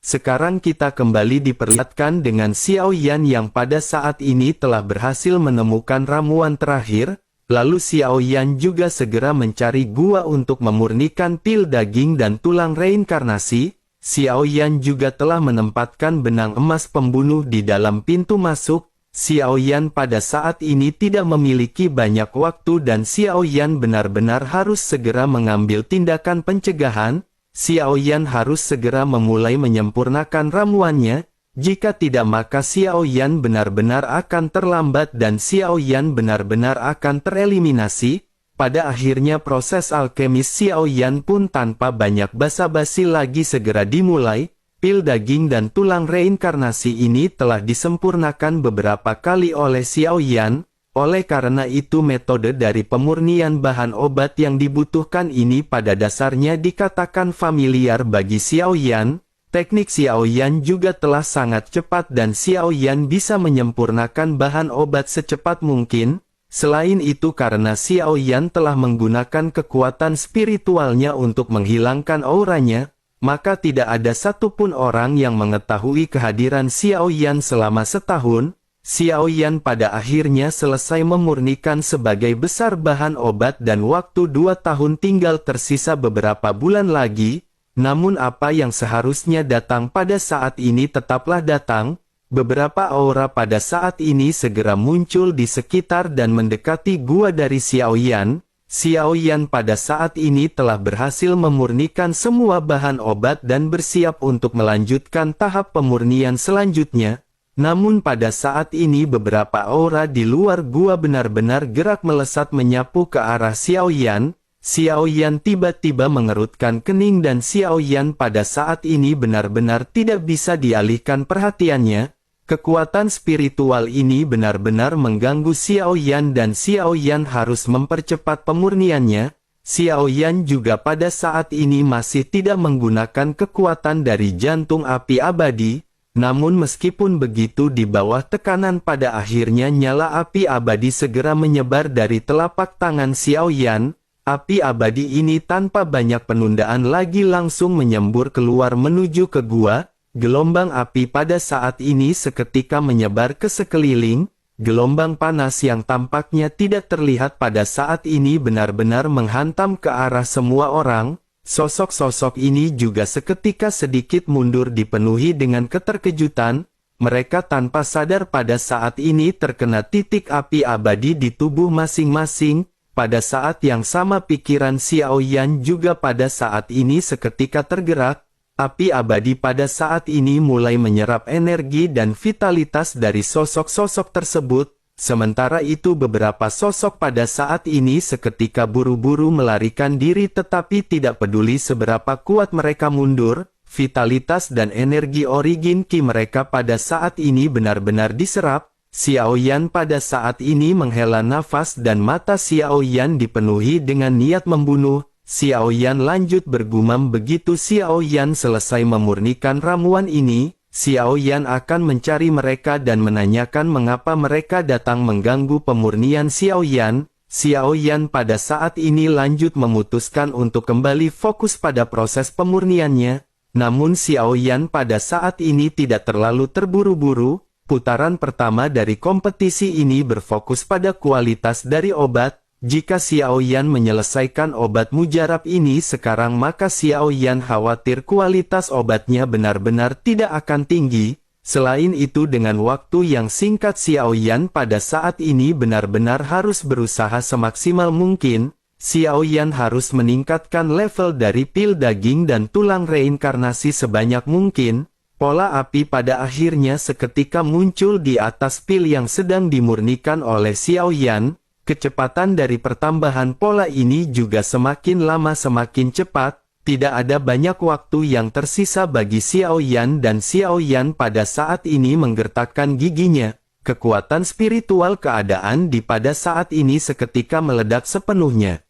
Sekarang kita kembali diperlihatkan dengan Xiao Yan yang pada saat ini telah berhasil menemukan ramuan terakhir. Lalu Xiao Yan juga segera mencari gua untuk memurnikan pil daging dan tulang reinkarnasi. Xiao Yan juga telah menempatkan benang emas pembunuh di dalam pintu masuk. Xiao Yan pada saat ini tidak memiliki banyak waktu dan Xiao Yan benar-benar harus segera mengambil tindakan pencegahan. Xiao Yan harus segera memulai menyempurnakan ramuannya. Jika tidak maka Xiao Yan benar-benar akan terlambat dan Xiao Yan benar-benar akan tereliminasi. Pada akhirnya proses alkemis Xiao Yan pun tanpa banyak basa-basi lagi segera dimulai. Pil daging dan tulang reinkarnasi ini telah disempurnakan beberapa kali oleh Xiao Yan. Oleh karena itu metode dari pemurnian bahan obat yang dibutuhkan ini pada dasarnya dikatakan familiar bagi Xiao Yan. Teknik Xiao Yan juga telah sangat cepat dan Xiao Yan bisa menyempurnakan bahan obat secepat mungkin. Selain itu karena Xiao Yan telah menggunakan kekuatan spiritualnya untuk menghilangkan auranya, maka tidak ada satupun orang yang mengetahui kehadiran Xiao Yan selama setahun. Xiao Yan pada akhirnya selesai memurnikan sebagai besar bahan obat dan waktu 2 tahun tinggal tersisa beberapa bulan lagi. Namun apa yang seharusnya datang pada saat ini tetaplah datang. Beberapa aura pada saat ini segera muncul di sekitar dan mendekati gua dari Xiao Yan. Xiao Yan pada saat ini telah berhasil memurnikan semua bahan obat dan bersiap untuk melanjutkan tahap pemurnian selanjutnya. Namun pada saat ini beberapa aura di luar gua benar-benar gerak melesat menyapu ke arah Xiao Yan. Xiao Yan tiba-tiba mengerutkan kening dan Xiao Yan pada saat ini benar-benar tidak bisa dialihkan perhatiannya. Kekuatan spiritual ini benar-benar mengganggu Xiao Yan dan Xiao Yan harus mempercepat pemurniannya. Xiao Yan juga pada saat ini masih tidak menggunakan kekuatan dari jantung api abadi. Namun meskipun begitu di bawah tekanan pada akhirnya nyala api abadi segera menyebar dari telapak tangan Xiao Yan. Api abadi ini tanpa banyak penundaan lagi langsung menyembur keluar menuju ke gua. Gelombang api pada saat ini seketika menyebar ke sekeliling. Gelombang panas yang tampaknya tidak terlihat pada saat ini benar-benar menghantam ke arah semua orang. Sosok-sosok ini juga seketika sedikit mundur dipenuhi dengan keterkejutan. Mereka tanpa sadar pada saat ini terkena titik api abadi di tubuh masing-masing. Pada saat yang sama pikiran Xiao Yan juga pada saat ini seketika tergerak. Api abadi pada saat ini mulai menyerap energi dan vitalitas dari sosok-sosok tersebut. Sementara itu beberapa sosok pada saat ini seketika buru-buru melarikan diri tetapi tidak peduli seberapa kuat mereka mundur. Vitalitas dan energi origin Qi mereka pada saat ini benar-benar diserap. Xiao Yan pada saat ini menghela nafas dan mata Xiao Yan dipenuhi dengan niat membunuh. Xiao Yan lanjut bergumam begitu Xiao Yan selesai memurnikan ramuan ini. Xiao Yan akan mencari mereka dan menanyakan mengapa mereka datang mengganggu pemurnian Xiao Yan. Xiao Yan pada saat ini lanjut memutuskan untuk kembali fokus pada proses pemurniannya. Namun Xiao Yan pada saat ini tidak terlalu terburu-buru. Putaran pertama dari kompetisi ini berfokus pada kualitas dari obat. Jika Xiao Yan menyelesaikan obat mujarab ini sekarang maka Xiao Yan khawatir kualitas obatnya benar-benar tidak akan tinggi. Selain itu dengan waktu yang singkat Xiao Yan pada saat ini benar-benar harus berusaha semaksimal mungkin. Xiao Yan harus meningkatkan level dari pil daging dan tulang reinkarnasi sebanyak mungkin. Pola api pada akhirnya seketika muncul di atas pil yang sedang dimurnikan oleh Xiao Yan. Kecepatan dari pertambahan pola ini juga semakin lama semakin cepat. Tidak ada banyak waktu yang tersisa bagi Xiao Yan dan Xiao Yan pada saat ini menggertakkan giginya. Kekuatan spiritual keadaan di pada saat ini seketika meledak sepenuhnya.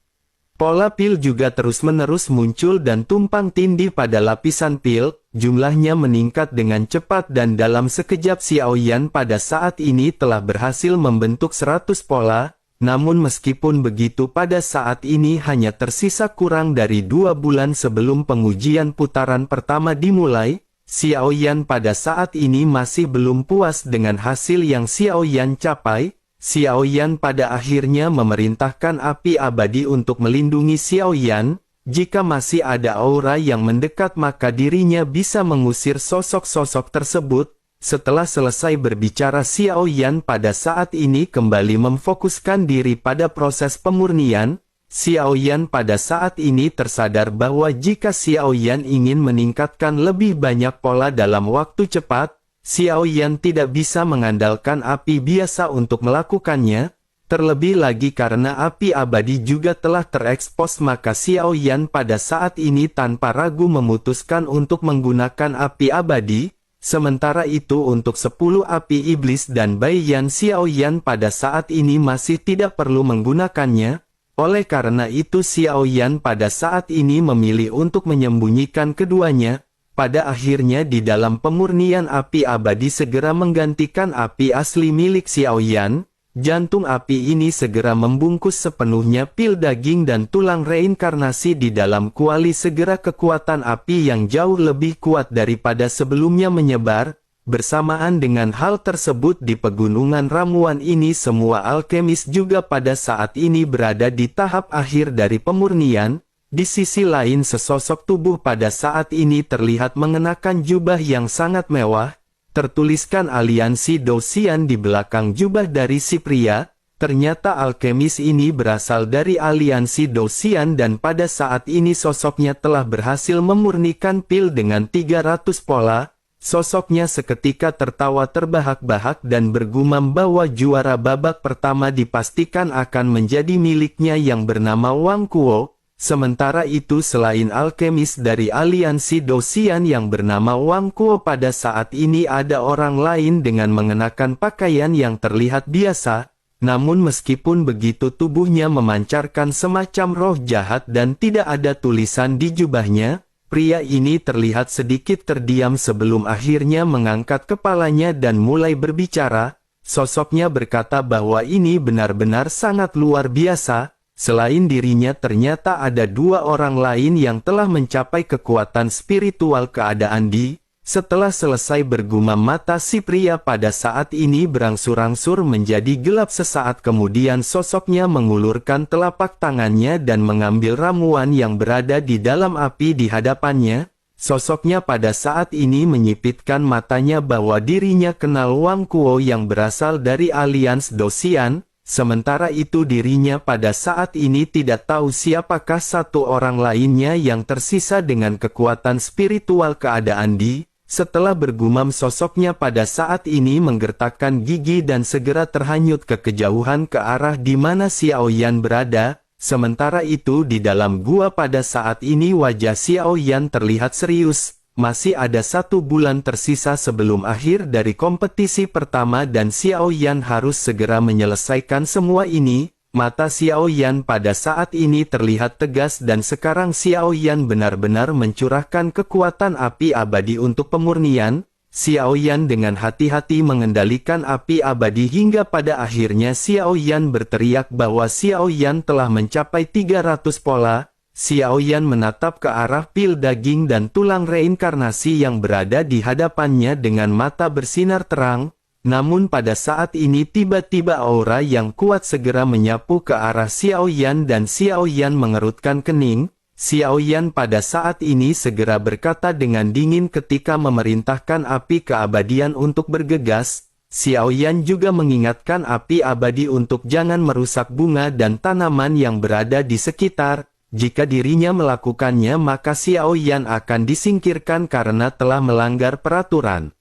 Pola pil juga terus-menerus muncul dan tumpang tindih pada lapisan pil, jumlahnya meningkat dengan cepat dan dalam sekejap Xiao Yan pada saat ini telah berhasil membentuk 100 pola, namun meskipun begitu pada saat ini hanya tersisa kurang dari 2 bulan sebelum pengujian putaran pertama dimulai, Xiao Yan pada saat ini masih belum puas dengan hasil yang Xiao Yan capai. Xiao Yan pada akhirnya memerintahkan api abadi untuk melindungi Xiao Yan. Jika masih ada aura yang mendekat maka dirinya bisa mengusir sosok-sosok tersebut. Setelah selesai berbicara, Xiao Yan pada saat ini kembali memfokuskan diri pada proses pemurnian. Xiao Yan pada saat ini tersadar bahwa jika Xiao Yan ingin meningkatkan lebih banyak pola dalam waktu cepat, Xiao Yan tidak bisa mengandalkan api biasa untuk melakukannya. Terlebih lagi karena api abadi juga telah terekspos, maka Xiao Yan pada saat ini tanpa ragu memutuskan untuk menggunakan api abadi. Sementara itu untuk 10 api iblis dan Bai Yan, Xiao Yan pada saat ini masih tidak perlu menggunakannya. Oleh karena itu Xiao Yan pada saat ini memilih untuk menyembunyikan keduanya. Pada akhirnya di dalam pemurnian api abadi segera menggantikan api asli milik Xiao Yan. Jantung api ini segera membungkus sepenuhnya pil daging dan tulang reinkarnasi di dalam kuali. Segera kekuatan api yang jauh lebih kuat daripada sebelumnya menyebar. Bersamaan dengan hal tersebut di pegunungan ramuan ini semua alkemis juga pada saat ini berada di tahap akhir dari pemurnian. Di sisi lain sesosok tubuh pada saat ini terlihat mengenakan jubah yang sangat mewah. Tertuliskan aliansi Dosian di belakang jubah dari si pria. Ternyata alkemis ini berasal dari aliansi Dosian dan pada saat ini sosoknya telah berhasil memurnikan pil dengan 300 pola. Sosoknya seketika tertawa terbahak-bahak dan bergumam bahwa juara babak pertama dipastikan akan menjadi miliknya yang bernama Wang Kuo. Sementara itu selain alkemis dari aliansi Dosian yang bernama Wang Kuo, pada saat ini ada orang lain dengan mengenakan pakaian yang terlihat biasa. Namun meskipun begitu tubuhnya memancarkan semacam roh jahat dan tidak ada tulisan di jubahnya. Pria ini terlihat sedikit terdiam sebelum akhirnya mengangkat kepalanya dan mulai berbicara. Sosoknya berkata bahwa ini benar-benar sangat luar biasa. Selain dirinya ternyata ada 2 orang lain yang telah mencapai kekuatan spiritual keadaan di. Setelah selesai bergumam, mata si pria pada saat ini berangsur-angsur menjadi gelap. Sesaat kemudian sosoknya mengulurkan telapak tangannya dan mengambil ramuan yang berada di dalam api di hadapannya. Sosoknya pada saat ini menyipitkan matanya bahwa dirinya kenal Wang Kuo yang berasal dari alians Dosian. Sementara itu dirinya pada saat ini tidak tahu siapakah 1 orang lainnya yang tersisa dengan kekuatan spiritual keadaan di. Setelah bergumam, sosoknya pada saat ini menggertakkan gigi dan segera terhanyut ke kejauhan ke arah di mana Xiao Yan berada. Sementara itu di dalam gua pada saat ini wajah Xiao Yan terlihat serius. Masih ada 1 bulan tersisa sebelum akhir dari kompetisi pertama dan Xiao Yan harus segera menyelesaikan semua ini. Mata Xiao Yan pada saat ini terlihat tegas dan sekarang Xiao Yan benar-benar mencurahkan kekuatan api abadi untuk pemurnian. Xiao Yan dengan hati-hati mengendalikan api abadi hingga pada akhirnya Xiao Yan berteriak bahwa Xiao Yan telah mencapai 300 pola. Xiao Yan menatap ke arah pil daging dan tulang reinkarnasi yang berada di hadapannya dengan mata bersinar terang. Namun pada saat ini tiba-tiba aura yang kuat segera menyapu ke arah Xiao Yan dan Xiao Yan mengerutkan kening. Xiao Yan pada saat ini segera berkata dengan dingin ketika memerintahkan api keabadian untuk bergegas. Xiao Yan juga mengingatkan api abadi untuk jangan merusak bunga dan tanaman yang berada di sekitar. Jika dirinya melakukannya maka Xiao Yan akan disingkirkan karena telah melanggar peraturan.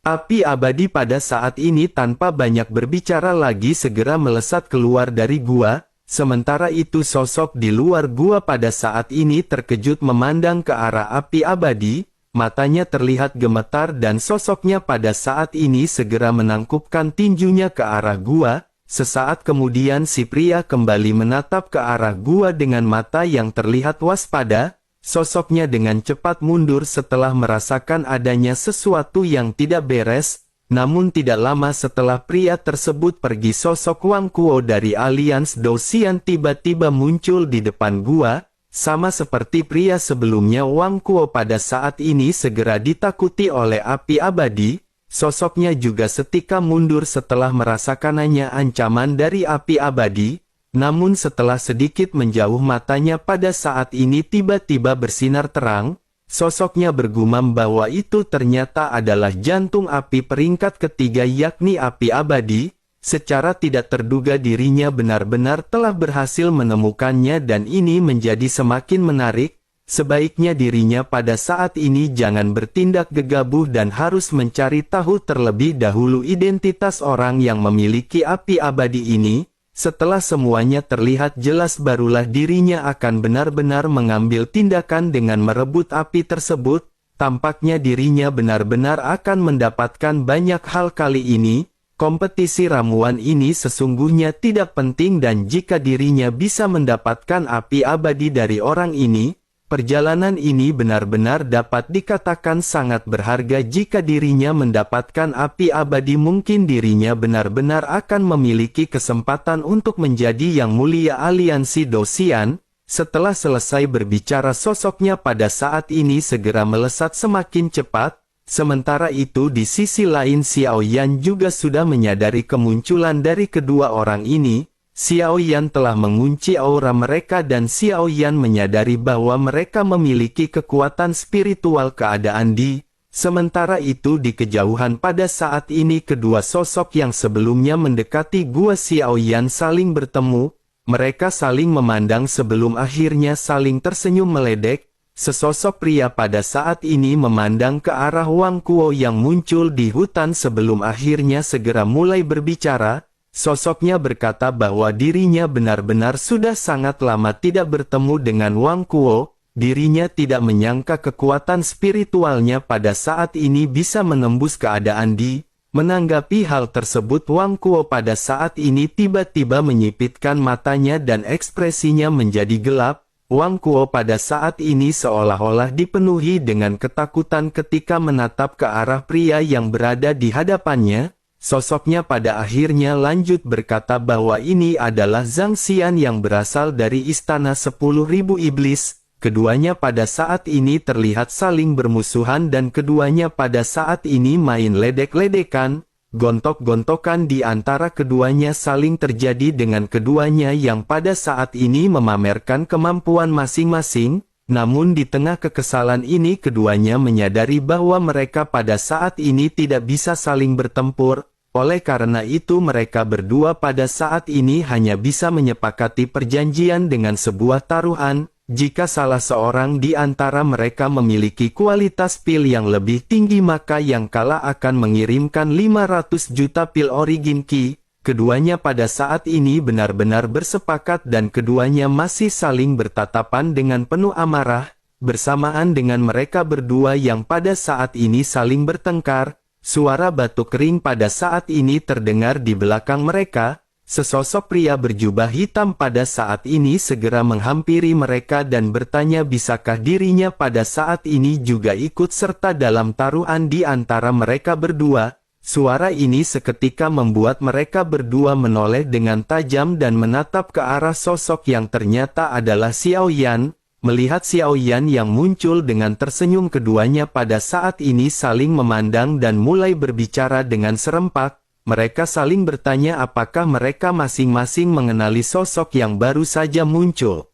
Api abadi pada saat ini tanpa banyak berbicara lagi segera melesat keluar dari gua. Sementara itu sosok di luar gua pada saat ini terkejut memandang ke arah api abadi. Matanya terlihat gemetar dan sosoknya pada saat ini segera menangkupkan tinjunya ke arah gua. Sesaat kemudian si pria kembali menatap ke arah gua dengan mata yang terlihat waspada. Sosoknya dengan cepat mundur setelah merasakan adanya sesuatu yang tidak beres. Namun tidak lama setelah pria tersebut pergi, sosok Wang Kuo dari alians Dosian tiba-tiba muncul di depan gua. Sama seperti pria sebelumnya, Wang Kuo pada saat ini segera ditakuti oleh api abadi. Sosoknya juga setika mundur setelah merasakannya ancaman dari api abadi. Namun setelah sedikit menjauh, matanya pada saat ini tiba-tiba bersinar terang. Sosoknya bergumam bahwa itu ternyata adalah jantung api peringkat ketiga, yakni api abadi. Secara tidak terduga dirinya benar-benar telah berhasil menemukannya, dan ini menjadi semakin menarik. Sebaiknya dirinya pada saat ini jangan bertindak gegabah dan harus mencari tahu terlebih dahulu identitas orang yang memiliki api abadi ini. Setelah semuanya terlihat jelas, barulah dirinya akan benar-benar mengambil tindakan dengan merebut api tersebut. Tampaknya dirinya benar-benar akan mendapatkan banyak hal kali ini. Kompetisi ramuan ini sesungguhnya tidak penting, dan jika dirinya bisa mendapatkan api abadi dari orang ini, perjalanan ini benar-benar dapat dikatakan sangat berharga. Jika dirinya mendapatkan api abadi, mungkin dirinya benar-benar akan memiliki kesempatan untuk menjadi yang mulia aliansi Dosian. Setelah selesai berbicara, sosoknya pada saat ini segera melesat semakin cepat. Sementara itu di sisi lain, Xiao Yan juga sudah menyadari kemunculan dari kedua orang ini. Xiao Yan telah mengunci aura mereka, dan Xiao Yan menyadari bahwa mereka memiliki kekuatan spiritual keadaan di. Sementara itu di kejauhan pada saat ini, kedua sosok yang sebelumnya mendekati gua Xiao Yan saling bertemu. Mereka saling memandang sebelum akhirnya saling tersenyum meledek. Sesosok pria pada saat ini memandang ke arah Wang Kuo yang muncul di hutan sebelum akhirnya segera mulai berbicara. Sosoknya berkata bahwa dirinya benar-benar sudah sangat lama tidak bertemu dengan Wang Kuo. Dirinya tidak menyangka kekuatan spiritualnya pada saat ini bisa menembus keadaan di. Menanggapi hal tersebut, Wang Kuo pada saat ini tiba-tiba menyipitkan matanya dan ekspresinya menjadi gelap. Wang Kuo pada saat ini seolah-olah dipenuhi dengan ketakutan ketika menatap ke arah pria yang berada di hadapannya. Sosoknya pada akhirnya lanjut berkata bahwa ini adalah Zhang Xian yang berasal dari Istana 10.000 Iblis. Keduanya pada saat ini terlihat saling bermusuhan, dan keduanya pada saat ini main ledek-ledekan. Gontok-gontokan di antara keduanya saling terjadi dengan keduanya yang pada saat ini memamerkan kemampuan masing-masing. Namun di tengah kekesalan ini, keduanya menyadari bahwa mereka pada saat ini tidak bisa saling bertempur. Oleh karena itu mereka berdua pada saat ini hanya bisa menyepakati perjanjian dengan sebuah taruhan. Jika salah seorang di antara mereka memiliki kualitas pil yang lebih tinggi, maka yang kalah akan mengirimkan 500 juta pil origin Qi. Keduanya pada saat ini benar-benar bersepakat, dan keduanya masih saling bertatapan dengan penuh amarah. Bersamaan dengan mereka berdua yang pada saat ini saling bertengkar, suara batu kering pada saat ini terdengar di belakang mereka. Sesosok pria berjubah hitam pada saat ini segera menghampiri mereka dan bertanya bisakah dirinya pada saat ini juga ikut serta dalam taruhan di antara mereka berdua. Suara ini seketika membuat mereka berdua menoleh dengan tajam dan menatap ke arah sosok yang ternyata adalah Xiao Yan. Melihat Xiao Yan yang muncul dengan tersenyum, keduanya pada saat ini saling memandang dan mulai berbicara dengan serempak. Mereka saling bertanya apakah mereka masing-masing mengenali sosok yang baru saja muncul.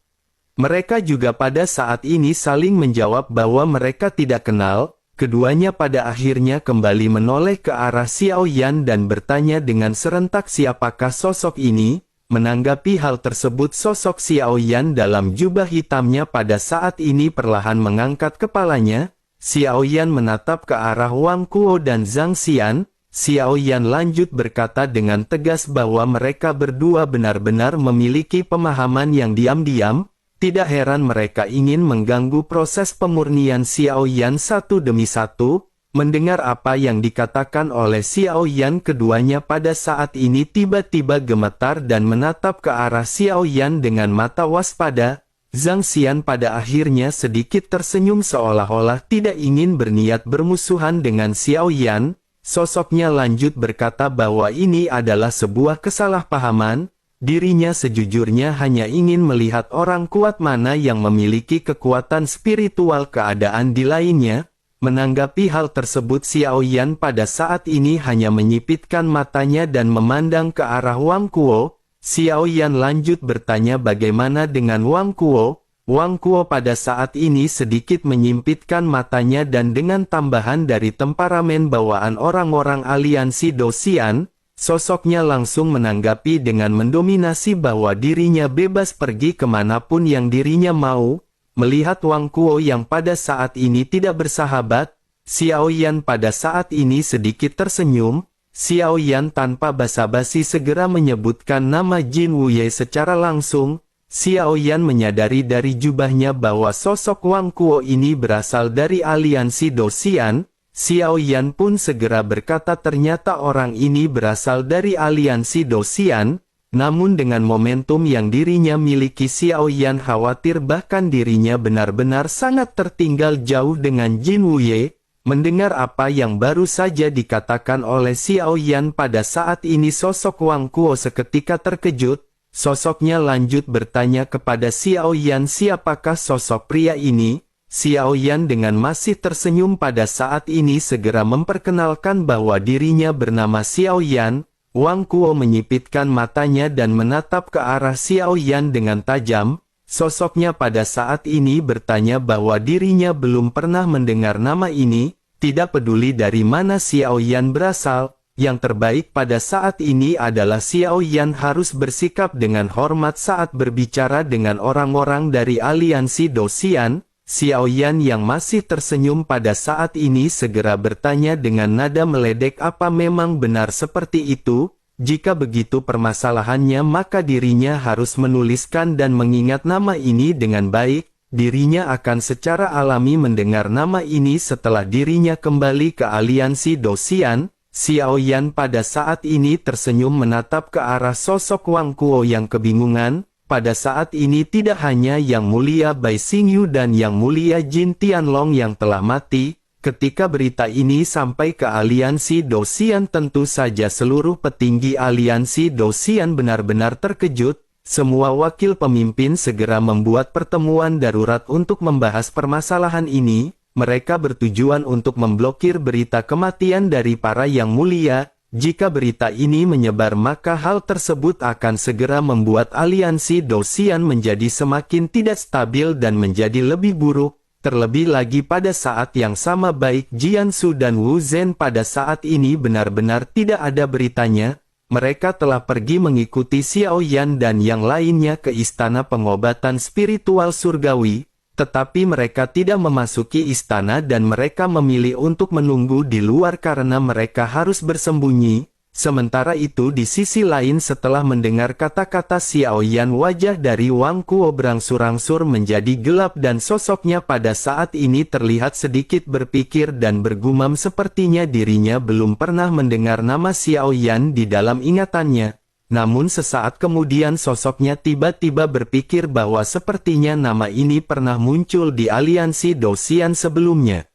Mereka juga pada saat ini saling menjawab bahwa mereka tidak kenal. Keduanya pada akhirnya kembali menoleh ke arah Xiao Yan dan bertanya dengan serentak siapakah sosok ini. Menanggapi hal tersebut, sosok Xiao Yan dalam jubah hitamnya pada saat ini perlahan mengangkat kepalanya. Xiao Yan menatap ke arah Wang Kuo dan Zhang Xian. Xiao Yan lanjut berkata dengan tegas bahwa mereka berdua benar-benar memiliki pemahaman yang diam-diam. Tidak heran mereka ingin mengganggu proses pemurnian Xiao Yan satu demi satu. Mendengar apa yang dikatakan oleh Xiao Yan, keduanya pada saat ini tiba-tiba gemetar dan menatap ke arah Xiao Yan dengan mata waspada. Zhang Xian pada akhirnya sedikit tersenyum seolah-olah tidak ingin berniat bermusuhan dengan Xiao Yan. Sosoknya lanjut berkata bahwa ini adalah sebuah kesalahpahaman. dirinya sejujurnya hanya ingin melihat orang kuat mana yang memiliki kekuatan spiritual keadaan di lainnya. Menanggapi hal tersebut, Xiao Yan pada saat ini hanya menyipitkan matanya dan memandang ke arah Wang Kuo. Xiao Yan lanjut bertanya bagaimana dengan Wang Kuo. Wang Kuo pada saat ini sedikit menyimpitkan matanya dan dengan tambahan dari temperamen bawaan orang-orang aliansi Dosian, sosoknya langsung menanggapi dengan mendominasi bahwa dirinya bebas pergi kemanapun yang dirinya mau. Melihat Wang Kuo yang pada saat ini tidak bersahabat, Xiao Yan pada saat ini sedikit tersenyum. Xiao Yan tanpa basa-basi segera menyebutkan nama Jin Wuye secara langsung. Xiao Yan menyadari dari jubahnya bahwa sosok Wang Kuo ini berasal dari aliansi Dosian. Xiao Yan pun segera berkata ternyata orang ini berasal dari aliansi Dosian. Namun dengan momentum yang dirinya miliki, Xiao Yan khawatir bahkan dirinya benar-benar sangat tertinggal jauh dengan Jin Wuye. Mendengar apa yang baru saja dikatakan oleh Xiao Yan pada saat ini, sosok Wang Kuo seketika terkejut. Sosoknya lanjut bertanya kepada Xiao Yan siapakah sosok pria ini. Xiao Yan dengan masih tersenyum pada saat ini segera memperkenalkan bahwa dirinya bernama Xiao Yan. Wang Kuo menyipitkan matanya dan menatap ke arah Xiao Yan dengan tajam. Sosoknya pada saat ini bertanya bahwa dirinya belum pernah mendengar nama ini. Tidak peduli dari mana Xiao Yan berasal, yang terbaik pada saat ini adalah Xiao Yan harus bersikap dengan hormat saat berbicara dengan orang-orang dari aliansi Dosian. Xiao Yan yang masih tersenyum pada saat ini segera bertanya dengan nada meledek, apa memang benar seperti itu? Jika begitu permasalahannya maka dirinya harus menuliskan dan mengingat nama ini dengan baik. Dirinya akan secara alami mendengar nama ini setelah dirinya kembali ke aliansi Dosian. Xiao Yan pada saat ini tersenyum menatap ke arah sosok Wang Kuo yang kebingungan. Pada saat ini tidak hanya Yang Mulia Bai Xingyu dan Yang Mulia Jin Tianlong yang telah mati. Ketika berita ini sampai ke aliansi Dosian, tentu saja seluruh petinggi aliansi Dosian benar-benar terkejut. Semua wakil pemimpin segera membuat pertemuan darurat untuk membahas permasalahan ini. Mereka bertujuan untuk memblokir berita kematian dari para Yang Mulia. Jika berita ini menyebar maka hal tersebut akan segera membuat aliansi Dosian menjadi semakin tidak stabil dan menjadi lebih buruk. Terlebih lagi pada saat yang sama baik Jiansu dan Wu Zhen pada saat ini benar-benar tidak ada beritanya. Mereka telah pergi mengikuti Xiao Yan dan yang lainnya ke istana pengobatan spiritual surgawi. Tetapi mereka tidak memasuki istana dan mereka memilih untuk menunggu di luar karena mereka harus bersembunyi. Sementara itu di sisi lain setelah mendengar kata-kata Xiao Yan, wajah dari Wang Kuo berangsur-angsur menjadi gelap dan sosoknya pada saat ini terlihat sedikit berpikir dan bergumam sepertinya dirinya belum pernah mendengar nama Xiao Yan di dalam ingatannya. Namun sesaat kemudian sosoknya tiba-tiba berpikir bahwa sepertinya nama ini pernah muncul di aliansi Dosian sebelumnya.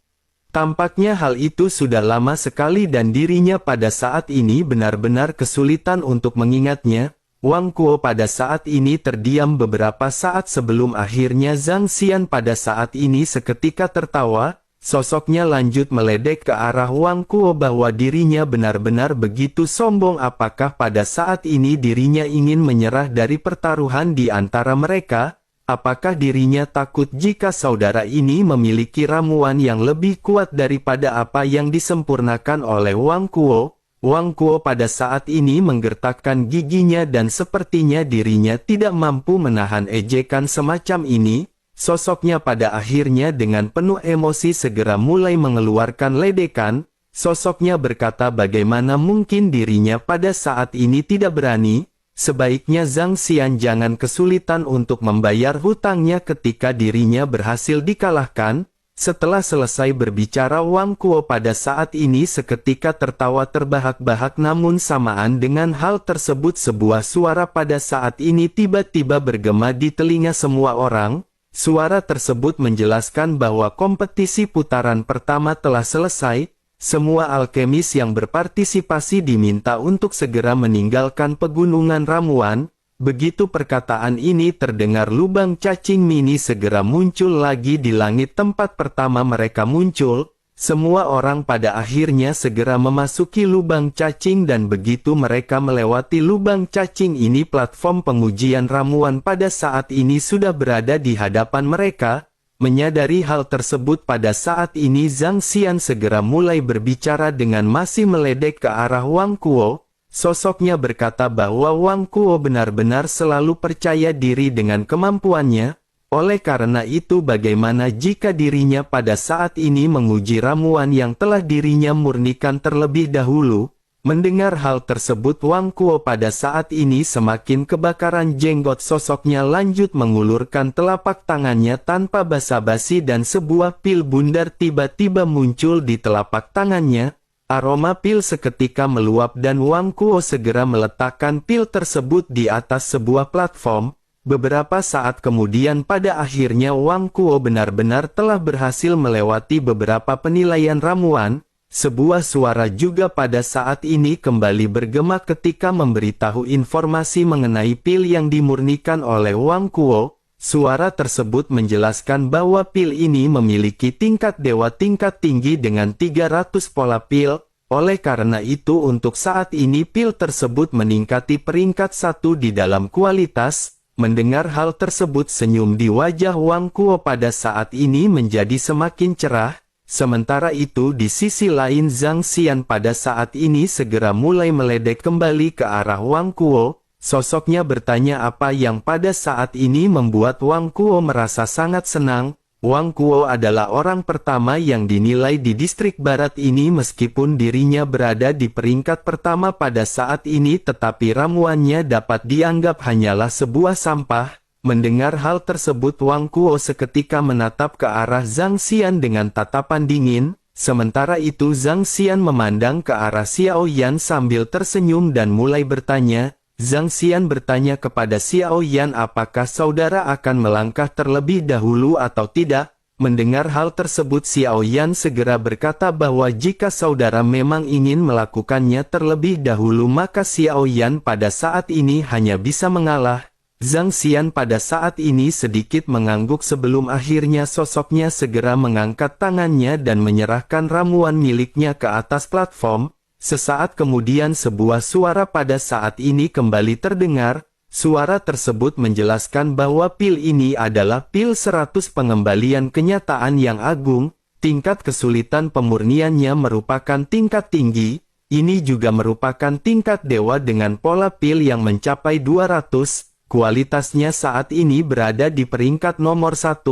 Tampaknya hal itu sudah lama sekali dan dirinya pada saat ini benar-benar kesulitan untuk mengingatnya. Wang Kuo pada saat ini terdiam beberapa saat sebelum akhirnya Zhang Xian pada saat ini seketika tertawa. Sosoknya lanjut meledek ke arah Wang Kuo bahwa dirinya benar-benar begitu sombong. Apakah pada saat ini dirinya ingin menyerah dari pertaruhan di antara mereka? Apakah dirinya takut jika saudara ini memiliki ramuan yang lebih kuat daripada apa yang disempurnakan oleh Wang Kuo? Wang Kuo pada saat ini menggertakkan giginya dan sepertinya dirinya tidak mampu menahan ejekan semacam ini. Sosoknya pada akhirnya dengan penuh emosi segera mulai mengeluarkan ledekan. Sosoknya berkata bagaimana mungkin dirinya pada saat ini tidak berani. Sebaiknya Zhang Xian jangan kesulitan untuk membayar hutangnya ketika dirinya berhasil dikalahkan. Setelah selesai berbicara Wang Kuo pada saat ini seketika tertawa terbahak-bahak, namun samaan dengan hal tersebut sebuah suara pada saat ini tiba-tiba bergema di telinga semua orang. Suara tersebut menjelaskan bahwa kompetisi putaran pertama telah selesai. Semua alkemis yang berpartisipasi diminta untuk segera meninggalkan pegunungan ramuan. Begitu perkataan ini terdengar, lubang cacing mini segera muncul lagi di langit tempat pertama mereka muncul. Semua orang pada akhirnya segera memasuki lubang cacing dan begitu mereka melewati lubang cacing ini, platform pengujian ramuan pada saat ini sudah berada di hadapan mereka. Menyadari hal tersebut, pada saat ini Zhang Xian segera mulai berbicara dengan masih meledek ke arah Wang Kuo. Sosoknya berkata bahwa Wang Kuo benar-benar selalu percaya diri dengan kemampuannya. Oleh karena itu, bagaimana jika dirinya pada saat ini menguji ramuan yang telah dirinya murnikan terlebih dahulu? Mendengar hal tersebut, Wang Kuo pada saat ini semakin kebakaran jenggot. Sosoknya lanjut mengulurkan telapak tangannya tanpa basa-basi dan sebuah pil bundar tiba-tiba muncul di telapak tangannya. Aroma pil seketika meluap dan Wang Kuo segera meletakkan pil tersebut di atas sebuah platform. Beberapa saat kemudian pada akhirnya Wang Kuo benar-benar telah berhasil melewati beberapa penilaian ramuan. Sebuah suara juga pada saat ini kembali bergema ketika memberitahu informasi mengenai pil yang dimurnikan oleh Wang Kuo. Suara tersebut menjelaskan bahwa pil ini memiliki tingkat dewa tingkat tinggi dengan 300 pola pil. Oleh karena itu untuk saat ini pil tersebut meningkati peringkat 1 di dalam kualitas. Mendengar hal tersebut, senyum di wajah Wang Kuo pada saat ini menjadi semakin cerah. Sementara itu di sisi lain Zhang Xian pada saat ini segera mulai meledek kembali ke arah Wang Kuo. Sosoknya bertanya apa yang pada saat ini membuat Wang Kuo merasa sangat senang. Wang Kuo adalah orang pertama yang dinilai di distrik barat ini meskipun dirinya berada di peringkat pertama pada saat ini, tetapi ramuannya dapat dianggap hanyalah sebuah sampah. Mendengar hal tersebut, Wang Kuo seketika menatap ke arah Zhang Xian dengan tatapan dingin. Sementara itu Zhang Xian memandang ke arah Xiao Yan sambil tersenyum dan mulai bertanya. Zhang Xian bertanya kepada Xiao Yan apakah saudara akan melangkah terlebih dahulu atau tidak. Mendengar hal tersebut Xiao Yan segera berkata bahwa jika saudara memang ingin melakukannya terlebih dahulu maka Xiao Yan pada saat ini hanya bisa mengalah. Zhang Xian pada saat ini sedikit mengangguk sebelum akhirnya sosoknya segera mengangkat tangannya dan menyerahkan ramuan miliknya ke atas platform. Sesaat kemudian sebuah suara pada saat ini kembali terdengar. Suara tersebut menjelaskan bahwa pil ini adalah pil 100 pengembalian kenyataan yang agung. Tingkat kesulitan pemurniannya merupakan tingkat tinggi. Ini juga merupakan tingkat dewa dengan pola pil yang mencapai 200. Kualitasnya saat ini berada di peringkat nomor 1.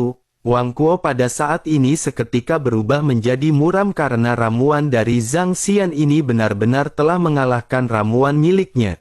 Wang Kuo pada saat ini seketika berubah menjadi muram karena ramuan dari Zhang Xian ini benar-benar telah mengalahkan ramuan miliknya.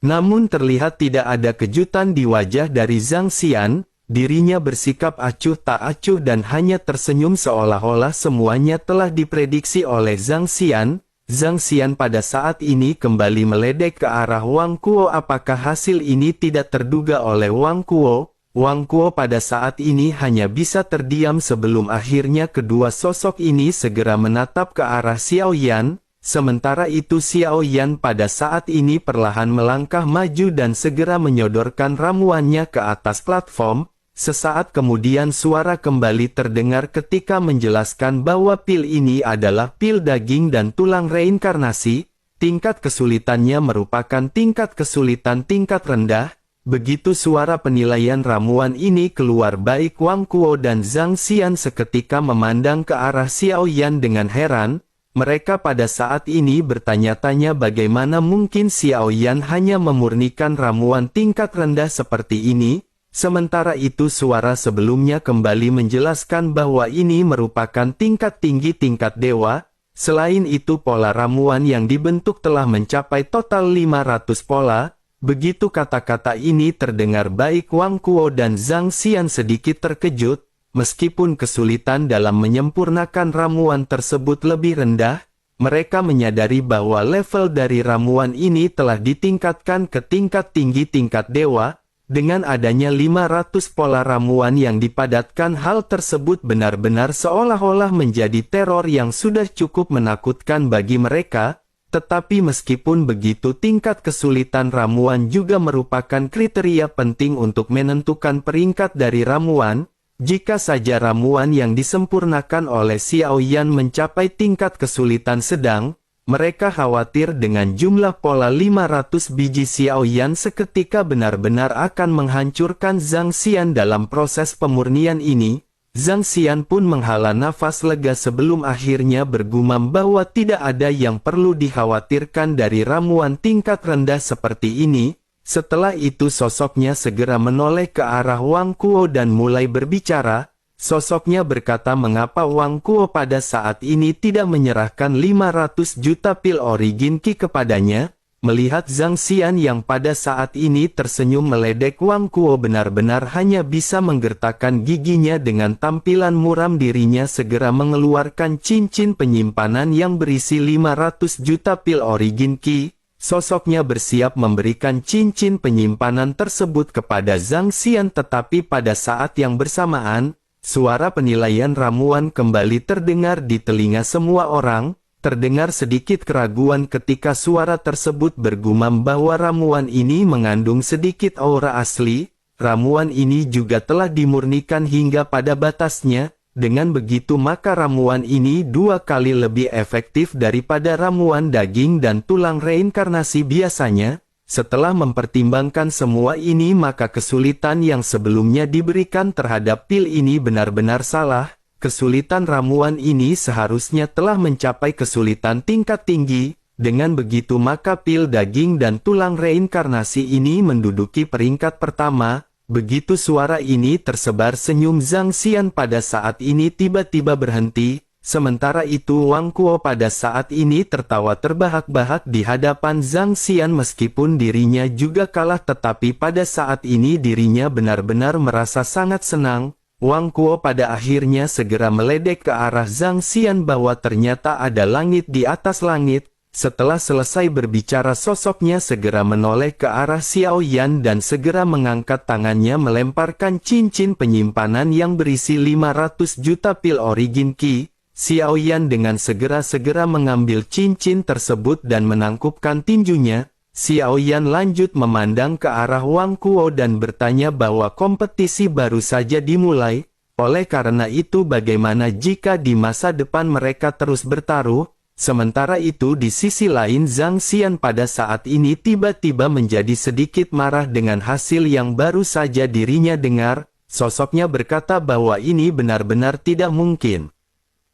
Namun terlihat tidak ada kejutan di wajah dari Zhang Xian, dirinya bersikap acuh tak acuh dan hanya tersenyum seolah-olah semuanya telah diprediksi oleh Zhang Xian. Zhang Xian pada saat ini kembali meledek ke arah Wang Kuo. Apakah hasil ini tidak terduga oleh Wang Kuo? Wang Kuo pada saat ini hanya bisa terdiam sebelum akhirnya kedua sosok ini segera menatap ke arah Xiao Yan. Sementara itu Xiao Yan pada saat ini perlahan melangkah maju dan segera menyodorkan ramuannya ke atas platform. Sesaat kemudian suara kembali terdengar ketika menjelaskan bahwa pil ini adalah pil daging dan tulang reinkarnasi. Tingkat kesulitannya merupakan tingkat kesulitan tingkat rendah. Begitu suara penilaian ramuan ini keluar, baik Wang Kuo dan Zhang Xian seketika memandang ke arah Xiao Yan dengan heran. Mereka pada saat ini bertanya-tanya bagaimana mungkin Xiao Yan hanya memurnikan ramuan tingkat rendah seperti ini. Sementara itu suara sebelumnya kembali menjelaskan bahwa ini merupakan tingkat tinggi tingkat dewa. Selain itu pola ramuan yang dibentuk telah mencapai total 500 pola. Begitu kata-kata ini terdengar, baik Wang Kuo dan Zhang Xian sedikit terkejut. Meskipun kesulitan dalam menyempurnakan ramuan tersebut lebih rendah, mereka menyadari bahwa level dari ramuan ini telah ditingkatkan ke tingkat tinggi tingkat dewa. Dengan adanya 500 pola ramuan yang dipadatkan, hal tersebut benar-benar seolah-olah menjadi teror yang sudah cukup menakutkan bagi mereka. Tetapi meskipun begitu, tingkat kesulitan ramuan juga merupakan kriteria penting untuk menentukan peringkat dari ramuan. Jika saja ramuan yang disempurnakan oleh Xiao Yan mencapai tingkat kesulitan sedang, mereka khawatir dengan jumlah pola 500 biji Xiao Yan seketika benar-benar akan menghancurkan Zhang Xian dalam proses pemurnian ini. Zhang Xian pun menghela nafas lega sebelum akhirnya bergumam bahwa tidak ada yang perlu dikhawatirkan dari ramuan tingkat rendah seperti ini. Setelah itu sosoknya segera menoleh ke arah Wang Kuo dan mulai berbicara. Sosoknya berkata mengapa Wang Kuo pada saat ini tidak menyerahkan 500 juta pil origin Qi kepadanya. Melihat Zhang Xian yang pada saat ini tersenyum meledek, Wang Kuo benar-benar hanya bisa menggertakkan giginya. Dengan tampilan muram dirinya segera mengeluarkan cincin penyimpanan yang berisi 500 juta pil origin Qi. Sosoknya bersiap memberikan cincin penyimpanan tersebut kepada Zhang Xian, tetapi pada saat yang bersamaan, suara penilaian ramuan kembali terdengar di telinga semua orang. Terdengar sedikit keraguan ketika suara tersebut bergumam bahwa ramuan ini mengandung sedikit aura asli. Ramuan ini juga telah dimurnikan hingga pada batasnya. Dengan begitu maka ramuan ini 2 kali lebih efektif daripada ramuan daging dan tulang reinkarnasi biasanya. Setelah mempertimbangkan semua ini, maka kesulitan yang sebelumnya diberikan terhadap pil ini benar-benar salah. Kesulitan ramuan ini seharusnya telah mencapai kesulitan tingkat tinggi. Dengan begitu maka pil daging dan tulang reinkarnasi ini menduduki peringkat pertama. Begitu suara ini tersebar, senyum Zhang Xian pada saat ini tiba-tiba berhenti. Sementara itu Wang Kuo pada saat ini tertawa terbahak-bahak di hadapan Zhang Xian. Meskipun dirinya juga kalah, tetapi pada saat ini dirinya benar-benar merasa sangat senang. Wang Kuo pada akhirnya segera meledek ke arah Zhang Xian bahwa ternyata ada langit di atas langit. Setelah selesai berbicara, sosoknya segera menoleh ke arah Xiao Yan dan segera mengangkat tangannya melemparkan cincin penyimpanan yang berisi 500 juta pil origin Qi. Xiao Yan dengan segera mengambil cincin tersebut dan menangkupkan tinjunya. Xiao Yan lanjut memandang ke arah Wang Kuo dan bertanya bahwa kompetisi baru saja dimulai. Oleh karena itu bagaimana jika di masa depan mereka terus bertaruh? Sementara itu di sisi lain Zhang Xian pada saat ini tiba-tiba menjadi sedikit marah dengan hasil yang baru saja dirinya dengar. Sosoknya berkata bahwa ini benar-benar tidak mungkin.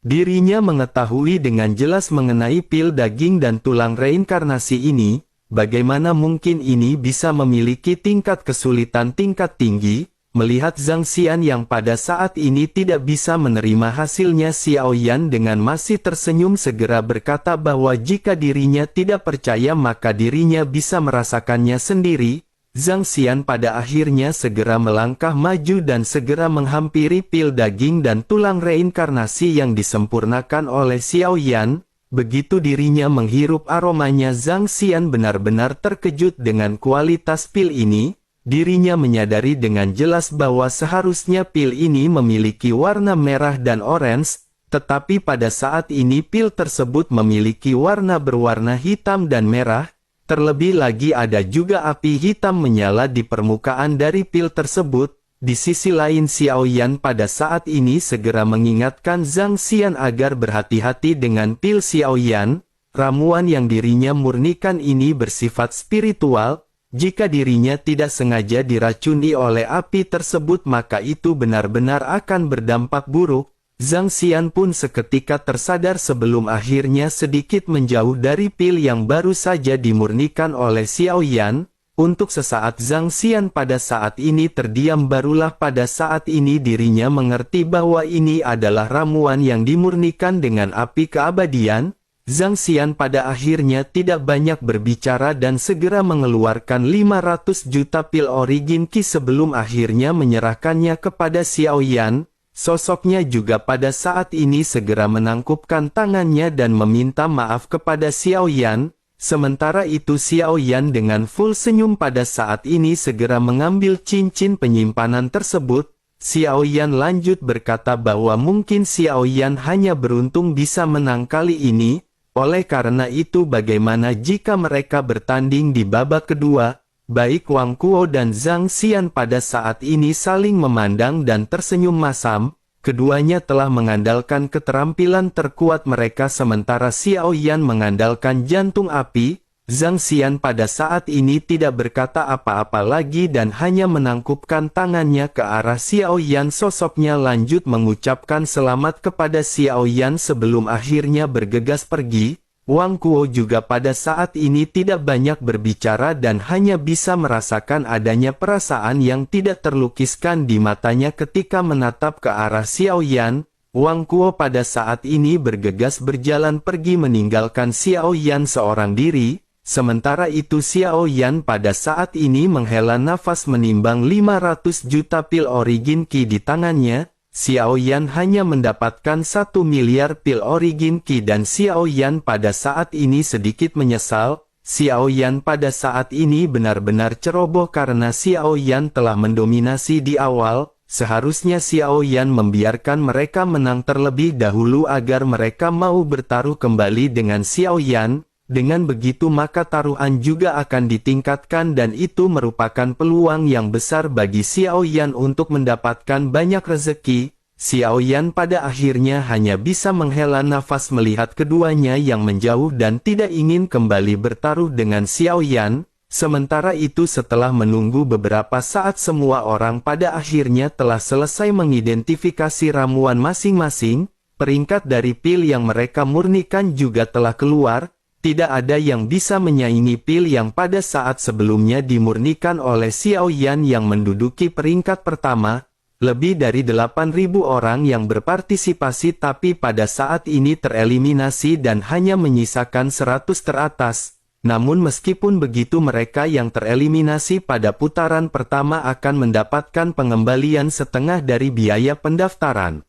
Dirinya mengetahui dengan jelas mengenai pil daging dan tulang reinkarnasi ini. Bagaimana mungkin ini bisa memiliki tingkat kesulitan tingkat tinggi? Melihat Zhang Xian yang pada saat ini tidak bisa menerima hasilnya, Xiao Yan dengan masih tersenyum segera berkata bahwa jika dirinya tidak percaya maka dirinya bisa merasakannya sendiri. Zhang Xian pada akhirnya segera melangkah maju dan segera menghampiri pil daging dan tulang reinkarnasi yang disempurnakan oleh Xiao Yan. Begitu dirinya menghirup aromanya, Zhang Xian benar-benar terkejut dengan kualitas pil ini. Dirinya menyadari dengan jelas bahwa seharusnya pil ini memiliki warna merah dan orange, tetapi pada saat ini pil tersebut memiliki warna berwarna hitam dan merah. Terlebih lagi ada juga api hitam menyala di permukaan dari pil tersebut. Di sisi lain Xiao Yan pada saat ini segera mengingatkan Zhang Xian agar berhati-hati dengan pil Xiao Yan. Ramuan yang dirinya murnikan ini bersifat spiritual. Jika dirinya tidak sengaja diracuni oleh api tersebut maka itu benar-benar akan berdampak buruk. Zhang Xian pun seketika tersadar sebelum akhirnya sedikit menjauh dari pil yang baru saja dimurnikan oleh Xiao Yan. Untuk sesaat Zhang Xian pada saat ini terdiam, barulah pada saat ini dirinya mengerti bahwa ini adalah ramuan yang dimurnikan dengan api keabadian. Zhang Xian pada akhirnya tidak banyak berbicara dan segera mengeluarkan 500 juta pil origin Qi sebelum akhirnya menyerahkannya kepada Xiao Yan. Sosoknya juga pada saat ini segera menangkupkan tangannya dan meminta maaf kepada Xiao Yan. Sementara itu Xiao Yan dengan full senyum pada saat ini segera mengambil cincin penyimpanan tersebut. Xiao Yan lanjut berkata bahwa mungkin Xiao Yan hanya beruntung bisa menang kali ini. Oleh karena itu bagaimana jika mereka bertanding di babak kedua? Baik Wang Kuo dan Zhang Xian pada saat ini saling memandang dan tersenyum masam. Keduanya telah mengandalkan keterampilan terkuat mereka sementara Xiao Yan mengandalkan jantung api. Zhang Xian pada saat ini tidak berkata apa-apa lagi dan hanya menangkupkan tangannya ke arah Xiao Yan. Sosoknya lanjut mengucapkan selamat kepada Xiao Yan sebelum akhirnya bergegas pergi. Wang Kuo juga pada saat ini tidak banyak berbicara dan hanya bisa merasakan adanya perasaan yang tidak terlukiskan di matanya ketika menatap ke arah Xiao Yan. Wang Kuo pada saat ini bergegas berjalan pergi meninggalkan Xiao Yan seorang diri. Sementara itu Xiao Yan pada saat ini menghela nafas menimbang 500 juta pil origin Qi di tangannya. Xiao Yan hanya mendapatkan 1 miliar pil origin Qi dan Xiao Yan pada saat ini sedikit menyesal. Xiao Yan pada saat ini benar-benar ceroboh karena Xiao Yan telah mendominasi di awal. Seharusnya Xiao Yan membiarkan mereka menang terlebih dahulu agar mereka mau bertaruh kembali dengan Xiao Yan. Dengan begitu maka taruhan juga akan ditingkatkan dan itu merupakan peluang yang besar bagi Xiao Yan untuk mendapatkan banyak rezeki. Xiao Yan pada akhirnya hanya bisa menghela nafas melihat keduanya yang menjauh dan tidak ingin kembali bertaruh dengan Xiao Yan. Sementara itu setelah menunggu beberapa saat semua orang pada akhirnya telah selesai mengidentifikasi ramuan masing-masing. Peringkat dari pil yang mereka murnikan juga telah keluar. Tidak ada yang bisa menyaingi pil yang pada saat sebelumnya dimurnikan oleh Xiao Yan yang menduduki peringkat pertama. Lebih dari 8.000 orang yang berpartisipasi tapi pada saat ini tereliminasi dan hanya menyisakan 100 teratas. Namun meskipun begitu mereka yang tereliminasi pada putaran pertama akan mendapatkan pengembalian setengah dari biaya pendaftaran.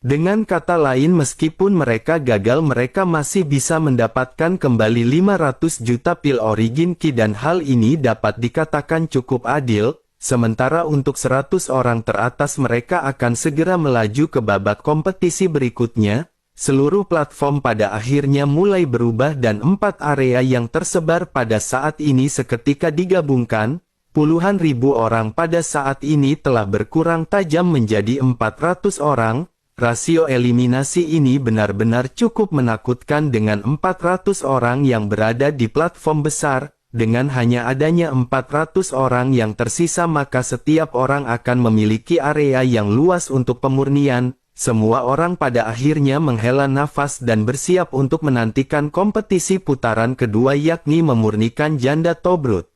Dengan kata lain meskipun mereka gagal mereka masih bisa mendapatkan kembali 500 juta pil origin Qi dan hal ini dapat dikatakan cukup adil. Sementara untuk 100 orang teratas mereka akan segera melaju ke babak kompetisi berikutnya. Seluruh platform pada akhirnya mulai berubah dan 4 area yang tersebar pada saat ini seketika digabungkan. Puluhan ribu orang pada saat ini telah berkurang tajam menjadi 400 orang. Rasio eliminasi ini benar-benar cukup menakutkan dengan 400 orang yang berada di platform besar. Dengan hanya adanya 400 orang yang tersisa maka setiap orang akan memiliki area yang luas untuk pemurnian. Semua orang pada akhirnya menghela nafas dan bersiap untuk menantikan kompetisi putaran kedua yakni memurnikan janda Tobrut.